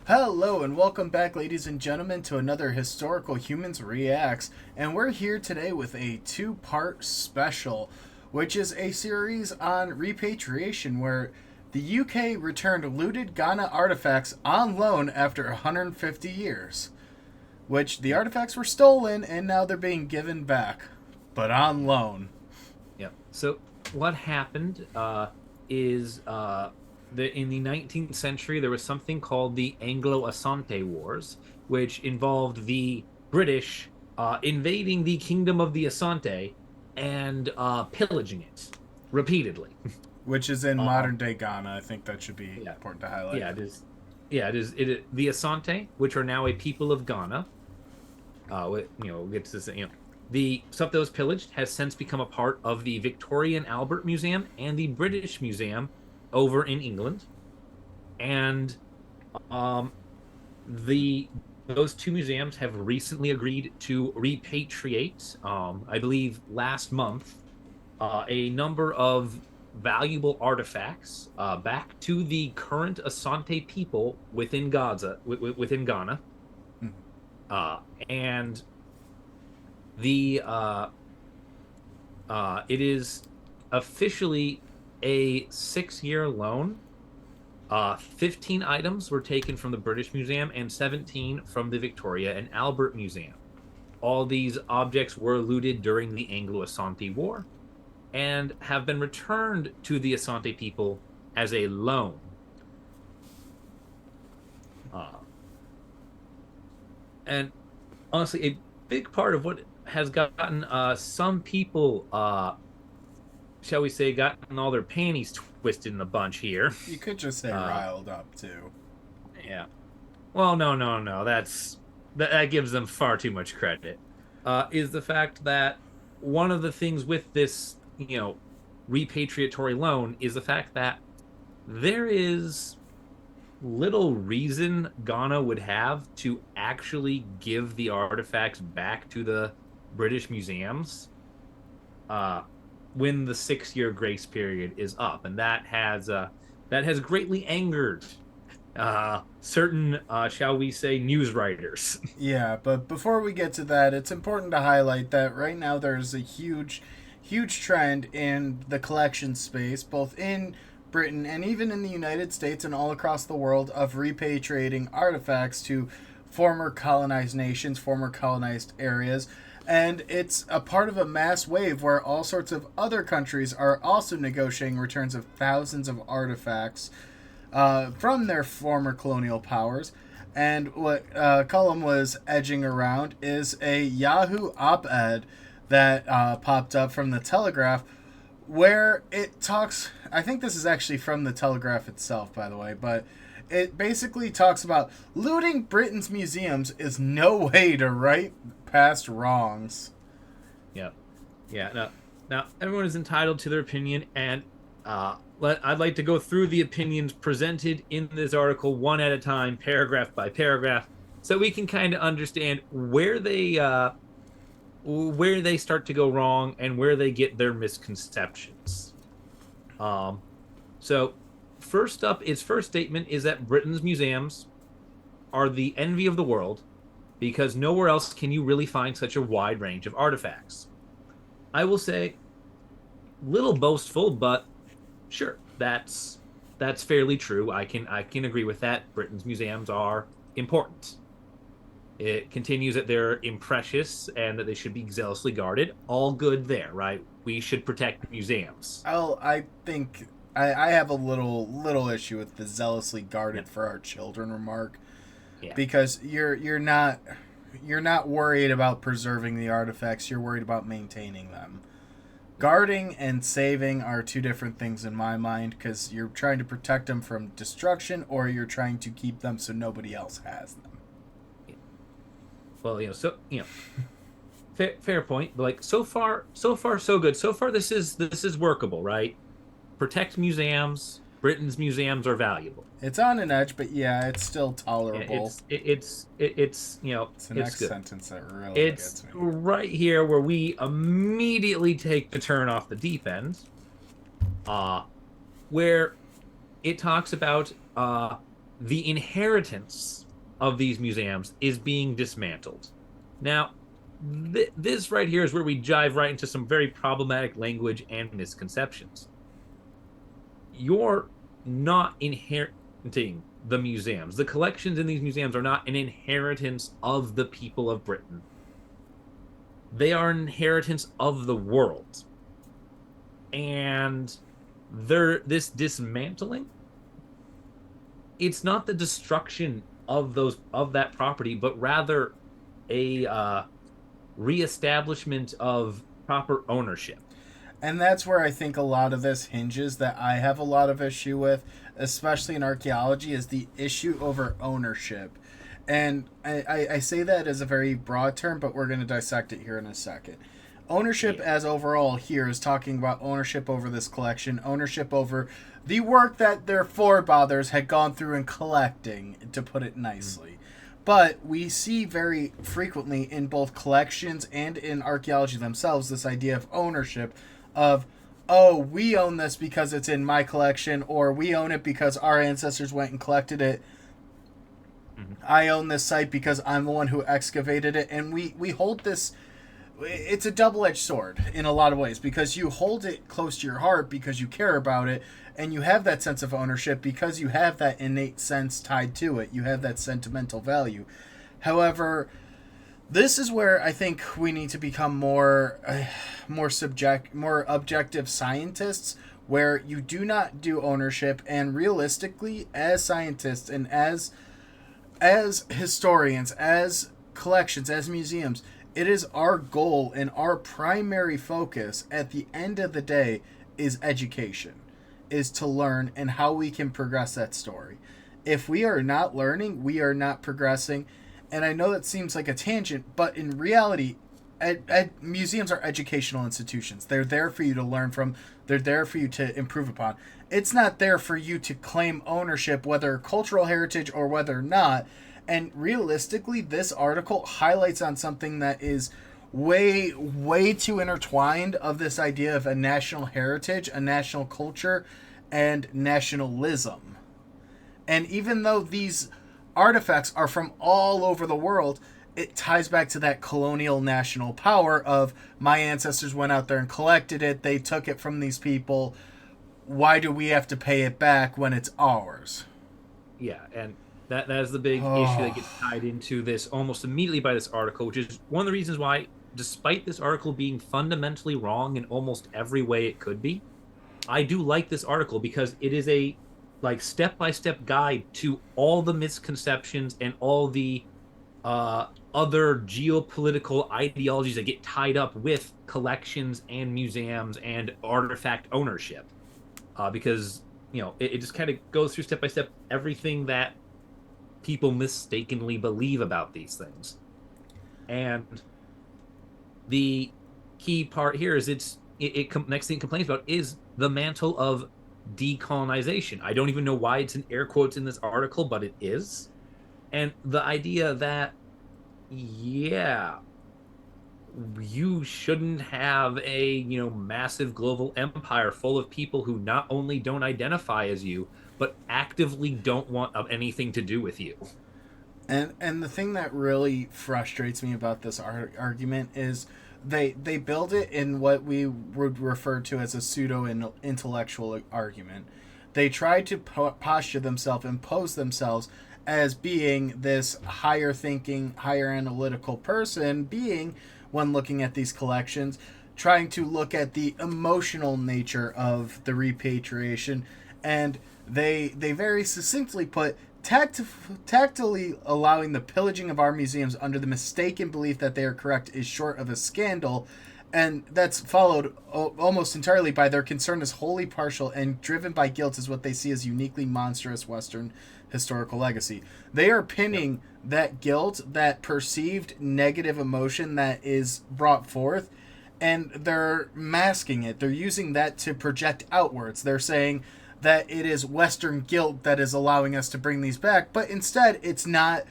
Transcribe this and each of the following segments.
Hello and welcome back, ladies and gentlemen, to another Historical Humans Reacts. And we're here today with a two-part special, which is a series on repatriation where the UK returned looted Ghana artifacts on loan after 150 years. Which the artifacts were stolen and now they're being given back, but on loan. Yeah. So what happened is in the 19th century there was something called the Anglo-Asante Wars, which involved the British invading the Kingdom of the Asante and pillaging it repeatedly. Which is in Um, modern day Ghana. I think that should be yeah, important to highlight. yeah, it is. Yeah, it is. The Asante, which are now a people of Ghana. We'll get to this. The stuff that was pillaged has since become a part of the Victoria and Albert Museum and the British Museum over in England. And um, the those two museums have recently agreed to repatriate, I believe last month, a number of valuable artifacts back to the current Asante people within Gaza, within Ghana. Mhm. Uh, and the it is officially a 6-year loan. 15 items were taken from the British Museum and 17 from the Victoria and Albert Museum. All these objects were looted during the Anglo-Asante War and have been returned to the Asante people as a loan. Uh, and honestly, a big part of what has gotten some people, shall we say, gotten all their panties twisted in a bunch here. You could just say Uh, riled up, too. yeah. Well, no. That gives them far too much credit. Is the fact that one of the things with this, repatriatory loan is the fact that there is little reason Ghana would have to actually give the artifacts back to the British museums uh, when the 6-year grace period is up, and that has greatly angered certain, shall we say, news writers. Yeah, but before we get to that, it's important to highlight that right now there's a huge trend in the collection space, both in Britain and even in the United States and all across the world, of repatriating artifacts to former colonized nations, former colonized areas. And it's a part of a mass wave where all sorts of other countries are also negotiating returns of thousands of artifacts from their former colonial powers. And what Cullum was edging around is a Yahoo op ed that popped up from the Telegraph where it talks. I think this is actually from the Telegraph itself, by the way, but it basically talks about looting Britain's museums is no way to right past wrongs. Yeah, yeah. Now everyone is entitled to their opinion, and I'd like to go through the opinions presented in this article one at a time, paragraph by paragraph, so we can kind of understand where they start to go wrong and where they get their misconceptions. Um, so first up, its first statement is that Britain's museums are the envy of the world because nowhere else can you really find such a wide range of artifacts. I will say, little boastful, but sure, that's fairly true. I can agree with that. Britain's museums are important. It continues that they're imprecious and that they should be zealously guarded. All good there, right? We should protect museums. I think I have a little issue with the zealously Yeah, guarded for our children remark, yeah, because you're not worried about preserving the artifacts, you're worried about maintaining them. Guarding and saving are two different things in my mind, because you're trying to protect them from destruction or you're trying to keep them so nobody else has them. yeah. Well, fair point. But like so far, so good. So far, this is workable, right? Protect museums. Britain's museums are valuable. It's on an edge, but yeah, it's still Yeah, tolerable. it's It's the it's next good. sentence that really It's gets me. right here where we immediately take the turn off the deep end, uh, where it talks about the inheritance of these museums is being dismantled. Now, this right here is where we dive right into some very problematic language and misconceptions. You're not inheriting the museums. The collections in these museums are not an inheritance of the people of Britain. They are an inheritance of the world. And this dismantling, it's not the destruction of that property, but rather a reestablishment of proper ownership. And that's where I think a lot of this hinges, that I have a lot of issue with, especially in archaeology, is the issue over ownership. And I say that as a very broad term, but we're going to dissect it here in a second. Ownership, as overall here, is talking about ownership over this collection, ownership over the work that their forefathers had gone through in collecting, to put it nicely. But we see very frequently in both collections and in archaeology themselves this idea of ownership of, oh, we own this because it's in my collection, or we own it because our ancestors went and collected it. I own this site because I'm the one who excavated it. And we hold this, it's a double-edged sword in a lot of ways, because you hold it close to your heart because you care about it, and you have that sense of ownership because you have that innate sense tied to it. You have that sentimental value. However, this is where I think we need to become more objective scientists, where you do not do ownership, and realistically, as scientists and as historians, as collections, as museums, it is our goal and our primary focus at the end of the day is education, is to learn and how we can progress that story. If we are not learning, we are not progressing. And I know that seems like a tangent, but in reality, museums are educational institutions. They're there for you to learn from. They're there for you to improve upon. It's not there for you to claim ownership, whether cultural heritage or whether not. And realistically, this article highlights on something that is way, way too intertwined of this idea of a national heritage, a national culture, and nationalism. And even though these artifacts are from all over the world, it ties back to that colonial national power of, my ancestors went out there and collected it, they took it from these people, why do we have to pay it back when it's ours? Yeah, and that is the big issue that gets tied into this almost immediately by this article, which is one of the reasons why, despite this article being fundamentally wrong in almost every way it could be, I do like this article because it is a step-by-step guide to all the misconceptions and all the other geopolitical ideologies that get tied up with collections and museums and artifact ownership. Because, it just kind of goes through step-by-step everything that people mistakenly believe about these things. And the key part here is next thing it complains about is the mantle of decolonization. I don't even know why it's in air quotes in this article, but it is. And the idea that, yeah, you shouldn't have a, massive global empire full of people who not only don't identify as you, but actively don't want anything to do with you. And the thing that really frustrates me about this argument is they build it in what we would refer to as a pseudo-intellectual argument. They try to posture themselves and pose themselves as being this higher thinking, higher analytical person, being, when looking at these collections, trying to look at the emotional nature of the repatriation, and they very succinctly put, tactily allowing the pillaging of our museums under the mistaken belief that they are correct is short of a scandal, and that's followed almost entirely by their concern is wholly partial and driven by guilt is what they see as uniquely monstrous Western historical legacy. They are pinning that guilt, that perceived negative emotion that is brought forth, and they're masking it. They're using that to project outwards. They're saying that it is Western guilt that is allowing us to bring these back, but instead it's not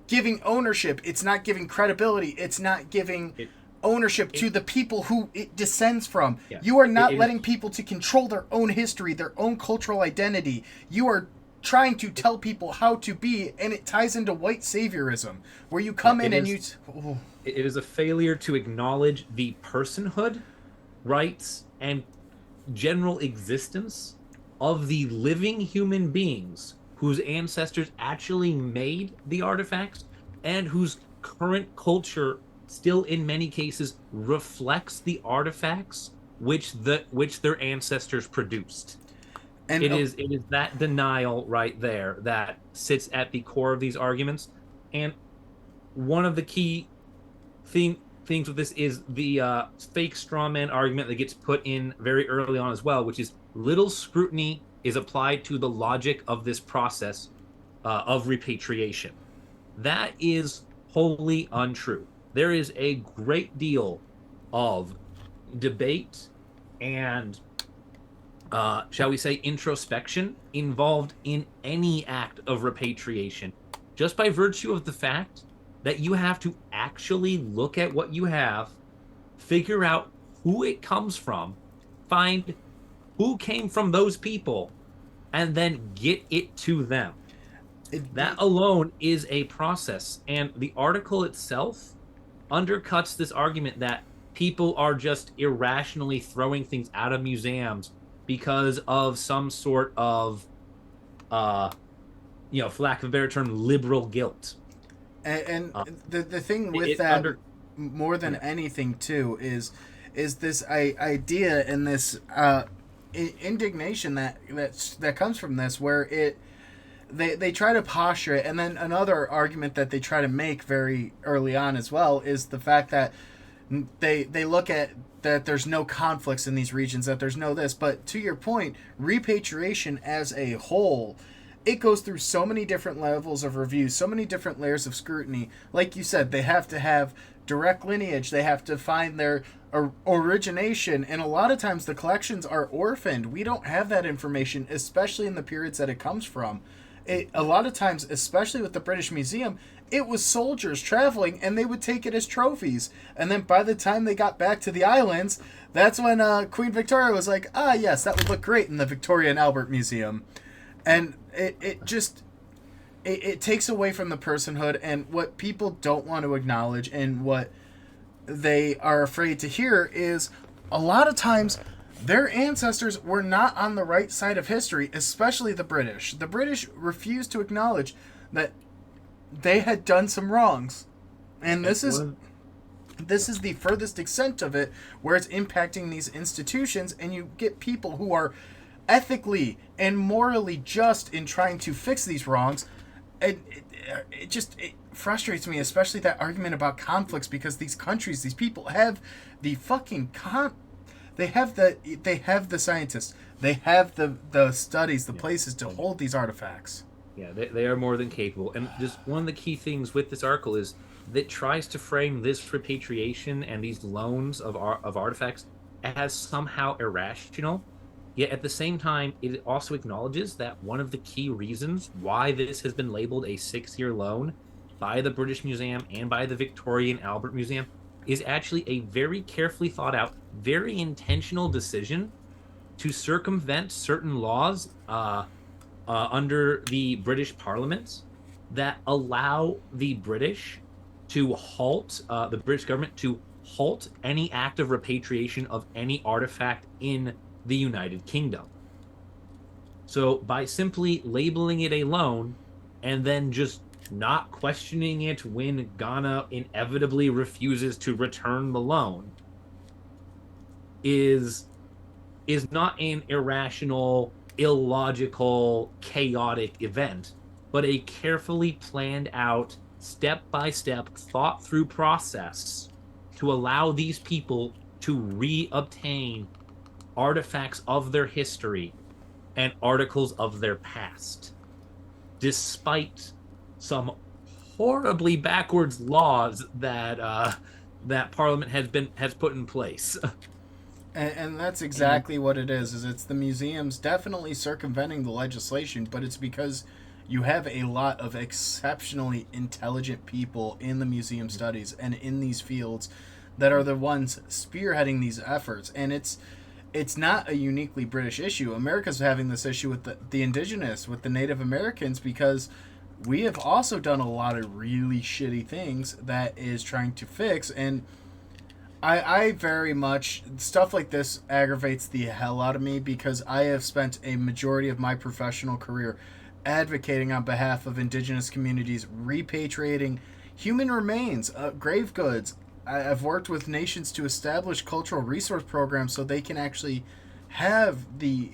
giving ownership, it's not giving credibility, it's not giving ownership to the people who it descends from. You are not letting people to control their own history, their own cultural identity. You are trying to tell people how to be, and it ties into white saviorism, where you come in and you. Oh. It is a failure to acknowledge the personhood, rights, and general existence of the living human beings whose ancestors actually made the artifacts and whose current culture still in many cases reflects the artifacts which their ancestors produced. And It is that denial right there that sits at the core of these arguments. And one of the key things with this is the fake straw man argument that gets put in very early on as well, which is little scrutiny is applied to the logic of this process of repatriation. That is wholly untrue. There is a great deal of debate and, shall we say, introspection involved in any act of repatriation, just by virtue of the fact that you have to actually look at what you have, figure out who it comes from, find who came from those people, and then get it to them. That alone is a process. And the article itself undercuts this argument that people are just irrationally throwing things out of museums because of some sort of, for lack of a better term, liberal guilt. And the thing with that, more than anything too, is this idea and this indignation that comes from this, where they try to posture it. And then another argument that they try to make very early on as well is the fact that they look at that there's no conflicts in these regions, that there's no this. But to your point, repatriation as a whole, it goes through so many different levels of review, so many different layers of scrutiny. Like you said, they have to have direct lineage. They have to find their origination. And a lot of times the collections are orphaned. We don't have that information, especially in the periods that it comes from. A lot of times, especially with the British Museum, it was soldiers traveling, and they would take it as trophies. And then by the time they got back to the islands, that's when Queen Victoria was like, yes, that would look great in the Victoria and Albert Museum. And it takes away from the personhood, and what people don't want to acknowledge and what they are afraid to hear is a lot of times their ancestors were not on the right side of history, especially the British. The British refused to acknowledge that they had done some wrongs. And this is the furthest extent of it, where it's impacting these institutions, and you get people who are ethically and morally just in trying to fix these wrongs. And it frustrates me, especially that argument about conflicts, because these countries, these people have the fucking they have the scientists, they have the studies, the places to hold these artifacts. Yeah, they are more than capable. And just one of the key things with this article is that it tries to frame this repatriation and these loans of artifacts as somehow irrational. Yet at the same time, it also acknowledges that one of the key reasons why this has been labeled a 6-year loan by the British Museum and by the Victoria and Albert Museum is actually a very carefully thought out, very intentional decision to circumvent certain laws under the British Parliament that allow the British to halt, the British government to halt any act of repatriation of any artifact in the United Kingdom. So by simply labeling it a loan and then just not questioning it when Ghana inevitably refuses to return the loan is not an irrational, illogical, chaotic event, but a carefully planned out, step-by-step, thought-through process to allow these people to re-obtain artifacts of their history and articles of their past, despite some horribly backwards laws that that Parliament has put in place. And that's exactly what it is it's the museums definitely circumventing the legislation, but it's because you have a lot of exceptionally intelligent people in the museum studies and in these fields that are the ones spearheading these efforts. And it's not a uniquely British issue. America's having this issue with the indigenous, with the Native Americans, because we have also done a lot of really shitty things that is trying to fix. And I very much, stuff like this aggravates the hell out of me because I have spent a majority of my professional career advocating on behalf of indigenous communities, repatriating human remains, grave goods. I've worked with nations to establish cultural resource programs so they can actually have the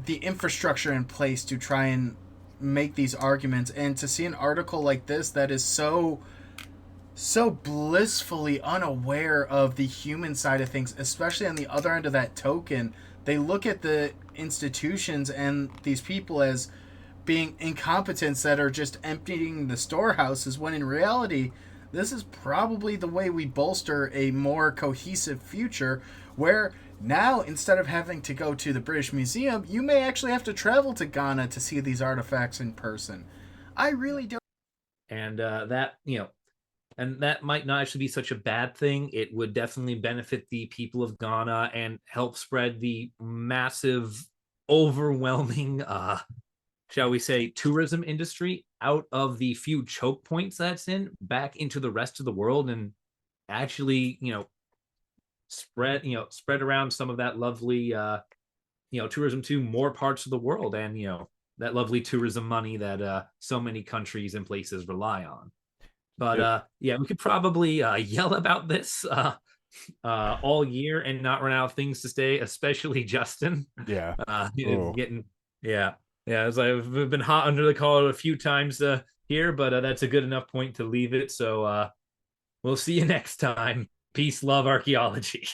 infrastructure in place to try and make these arguments. And to see an article like this that is so blissfully unaware of the human side of things, especially on the other end of that token, they look at the institutions and these people as being incompetents that are just emptying the storehouses, when in reality this is probably the way we bolster a more cohesive future, where now instead of having to go to the British Museum, you may actually have to travel to Ghana to see these artifacts in person. I really don't. And and that might not actually be such a bad thing. It would definitely benefit the people of Ghana and help spread the massive, overwhelming, shall we say, tourism industry out of the few choke points that's in back into the rest of the world, and actually, spread around some of that lovely, tourism to more parts of the world, and that lovely tourism money that so many countries and places rely on. But yeah, we could probably yell about this all year and not run out of things to say, especially Justin. Yeah. Getting yeah. As I've been hot under the collar a few times here, but that's a good enough point to leave it. So we'll see you next time. Peace, love, archaeology.